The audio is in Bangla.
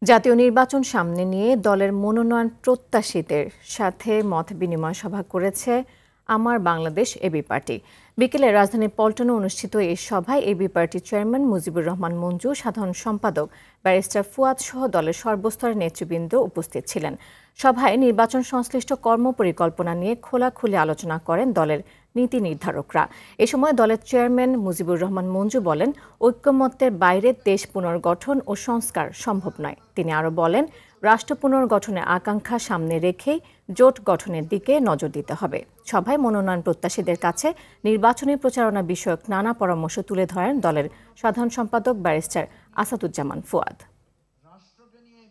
জাতীয় নির্বাচন সামনে নিয়ে দলের মনোনয়ন প্রত্যাশীদের সাথে মত বিনিময় সভা করেছে আমার বাংলাদেশ এবি পার্টি। বিকেলে রাজধানীর পল্টনে অনুষ্ঠিত এই সভায় এবি পার্টির চেয়ারম্যান মুজিবুর রহমান মঞ্জু, সাধারণ সম্পাদক ব্যারিস্টার ফুয়াদ সহ দলের সর্বস্তরের নেতৃবৃন্দ উপস্থিত ছিলেন। সভায় নির্বাচন সংশ্লিষ্ট কর্মপরিকল্পনা নিয়ে খোলাখুলি আলোচনা করেন দলের নীতি নির্ধারকরা। এ সময় দলের চেয়ারম্যান মুজিবুর রহমান মঞ্জু বলেন, ঐক্যমত্যের বাইরে দেশ পুনর্গঠন ও সংস্কার সম্ভব নয়। তিনি আরও বলেন, রাষ্ট্র পুনর্গঠনের আকাঙ্ক্ষা সামনে রেখেই জোট গঠনের দিকে নজর দিতে হবে। সভায় মনোনয়ন প্রত্যাশীদের কাছে নির্বাচনী প্রচারণা বিষয়ক নানা পরামর্শ তুলে ধরেন দলের সাধারণ সম্পাদক ব্যারিস্টার আসাদুজ্জামান ফুয়াদ। রাষ্ট্রকে নিয়ে